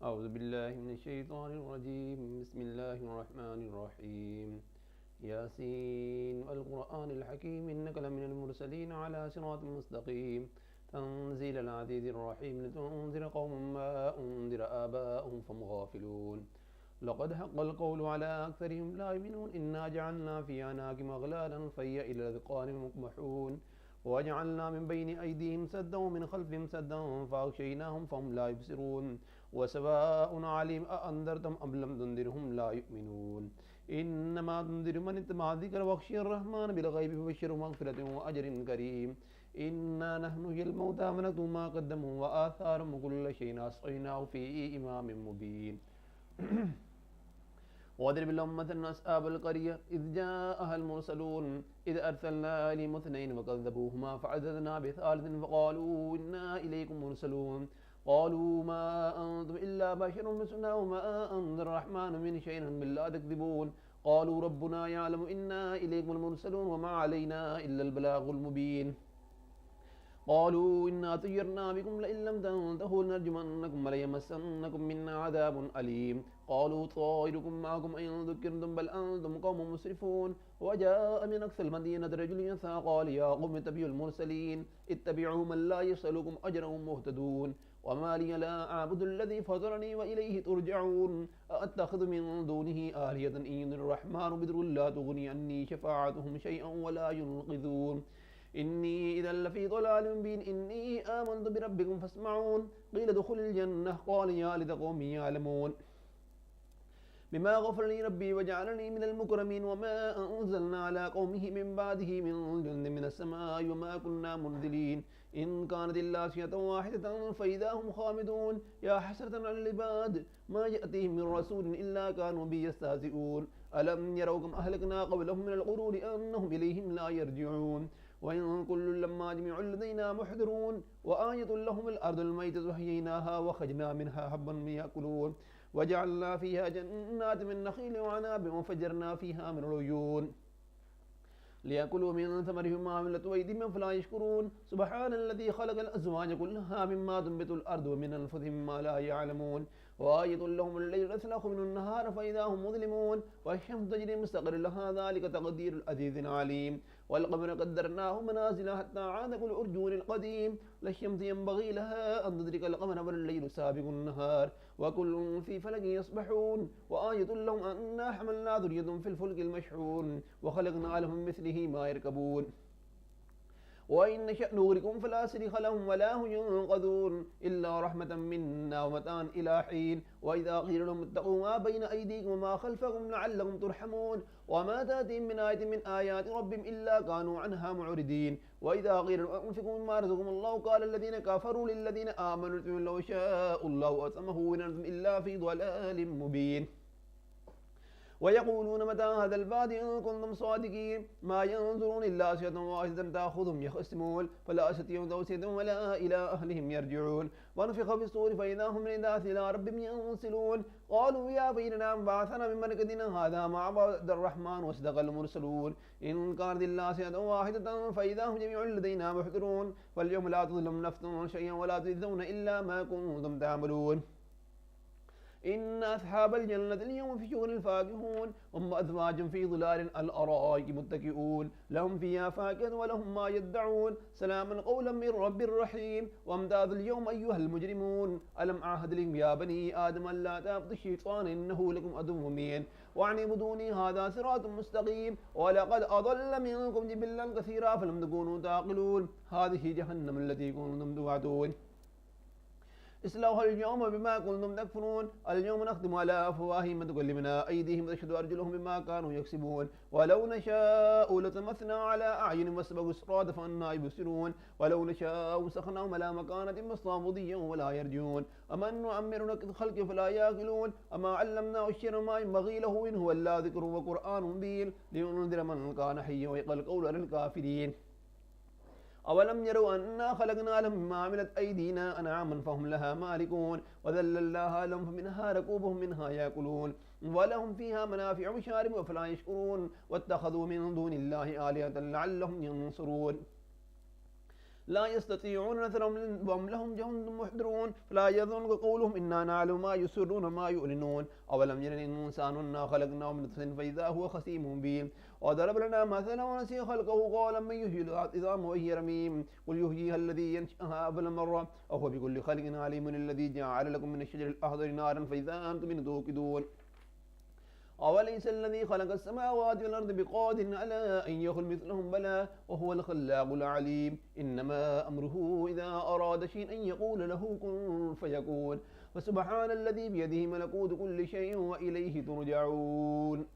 أعوذ بالله من الشيطان الرجيم. بسم الله الرحمن الرحيم. ياسين والقرآن الحكيم إنك لمن المرسلين على صراط مستقيم تنزيل العزيز الرحيم لتنذر قوم ما أنذر آباؤهم فهم غافلون. لقد حق القول على أكثرهم لا يؤمنون إنا جعلنا في أعناقهم أغلالا فهي إلى الأذقان مقمحون وجعلنا من بين أيديهم سدا ومن خلفهم سدا فأغشيناهم فهم لا يبصرون وسواء عليهم أأنذرتم أم لم تنذرهم لا يؤمنون. إنما تنذر من اتبع الذكر وخشي الرحمن بالغيب فبشره مغفرة وأجر كريم. إنا نحن نحيي الموتى ونكتب ما قدموا وآثارهم وكل شيء أحصيناه في إمام مبين. واضرب لهم مثلا أصحاب القرية إذ جاءها المرسلون إذ أرسلنا إليهم اثنين فكذبوهما فعززنا بثالث فقالوا إنا إليكم مرسلون. قالوا ما أنتم إلا بشر مثلنا وما أنزل الرحمن من شيء بالله تكذبون. قالوا ربنا يعلم إنا إليكم المرسلون وما علينا إلا البلاغ المبين. قالوا إنا طيرنا بكم لئن لم تنتهوا لنرجمنكم وليمسنكم منا عذاب أليم. قالوا طائركم معكم أين ذكرتم بل أنتم قوم مسرفون. وجاء من أقصى المدينة رجل يسعى قال يا قوم اتبعوا المرسلين اتبعوا من لا يسألكم أجرا مهتدون. وما لي لا أعبد الذي فطرني وإليه ترجعون. أأتخذ من دونه آلهة إن الرحمن بضر لا تغني عني شفاعتهم شيئا ولا ينقذون. إني إذا لفي ضلال مبين. إني آمنت بربكم فاسمعون. قيل ادخل الجنة قال يا ليت قومي يعلمون بما غفر لي ربي وجعلني من المكرمين. وما أنزلنا على قومه من بعده من جند من السماء وما كنا منزلين. إن كانت إلا شيئة واحدة فإذا هم خامدون. يا حسرة على العباد ما يأتيهم من رسول إلا كانوا به يستهزئون. ألم يروا كم أهلكنا قبلهم من القرون أنهم إليهم لا يرجعون. وإن كل لما جميع لدينا محضرون. وآية لهم الأرض الميتة أحييناها وخرجنا منها حبا يأكلون. وجعلنا فيها جنات من نخيل وعناب وفجرنا فيها من العيون ليأكلوا من ثمره ما عملت أيديهم فلا يشكرون. سبحان الذي خلق الأزواج كلها مما تنبت الأرض ومن أنفسهم ما لا يعلمون. وآية لهم الليل نسلخ من النهار فإذا هم مظلمون. والشمس تجري مستقر لها ذلك تقدير العزيز العليم. والقمر قدرناه منازل حتى عاد كالعرجون القديم. لا الشمس ينبغي لها أن تدرك القمر والليل سابق النهار وكل في فلك يسبحون. وآية لهم أنا حملنا ذريتهم في الفلك المشحون وخلقنا لهم مثله ما يركبون. وإن نشأ نغرقهم فلا صريخ لهم ولا هم ينقذون إلا رحمة منا ومتاعا إلى حين. وإذا قيل لهم اتقوا ما بين أيديكم وما خلفكم لعلكم ترحمون. وما تأتيهم من آية من آيات ربهم إلا كانوا عنها معرضين. وإذا قيل لهم أنفقوا مما رزقكم الله قال الذين كفروا للذين آمنوا لو شاء الله أسمه إن أنتم إلا في ضلال مبين. ويقولون متى هذا البعد إن كنتم صادقين. ما ينظرون إلا أشياء واحدة تأخذهم يخصمون فلا يستطيعون توصية ولا إلى أهلهم يرجعون. ونفخ في الصور فإذا هم من الناس إلى ربهم ينسلون. قالوا يا بيننا بعثنا من مرقدنا هذا ما عبد الرحمن وصدق المرسلون. إن كانت إلا شيئا واحدة فإذا هم جميع لدينا محضرون. واليوم لا تظلم نفس شيئا ولا تجزون إلا ما كنتم تعملون. إن أصحاب الجنة اليوم في شغل فاكهون. هم أزواج في ظلال الأرائك متكئون لهم فيها فاكهة ولهم ما يدعون. سلاما قولا من رب رحيم. وامتاز اليوم أيها المجرمون. ألم أعهد لكم يا بني آدم ألا تعبدوا الشيطان إنه لكم عدو مبين. وأن اعبدوني هذا صراط مستقيم. ولقد أضل منكم جبلا كثيرا فلم تكونوا تعقلون. هذه جهنم التي كنتم توعدون اصلوها اليوم بما كنتم تكفرون. اليوم نختم على أفواههم وتكلمنا أيديهم وتشهد أرجلهم بما كانوا يكسبون. ولو نشاء لتمسنا على أعين وسبقوا الصراط فأنا يبصرون. ولو نشاء سخناهم على مكانة مضيا ولا يرجعون. أمن نعمر نكد خلق فلا يأكلون. أما علمناه الشعر ما ينبغي له إن هو إلا ذكر وقرآن مبين لينذر من كان حيا ويقل القول على الكافرين. أولم يروا أنا خلقنا لهم مما عملت أيدينا أنعاما فهم لها مالكون. وذللناها لهم فمنها ركوبهم منها يأكلون. ولهم فيها منافع ومشارب وفلا يشكرون. واتخذوا من دون الله آلهة لعلهم ينصرون. لا يستطيعون نصرهم وهم لهم جند محضرون فلا يظنك قولهم إنا نعلم ما يسرون وما يعلنون أولم يرن الإنسان أنا خلقناه من نطفة فإذا هو خصيم مبين وضرب لنا مثلا ونسي خلقه قال من يحيي العظام وهي رميم قل يحييها الذي ينشأها أول مرة وهو بكل خلق عليم الذي جعل لكم من الشجر الأخضر نارا فإذا أنتم منه توقدون أوليس الذي خلق السماوات والأرض بقادر على أن يخلق مثلهم بلى وهو الخلاق العليم إنما أمره إذا أراد شيئا أن يقول له كن فيكون فسبحان الذي بيده ملكوت كل شيء وإليه ترجعون.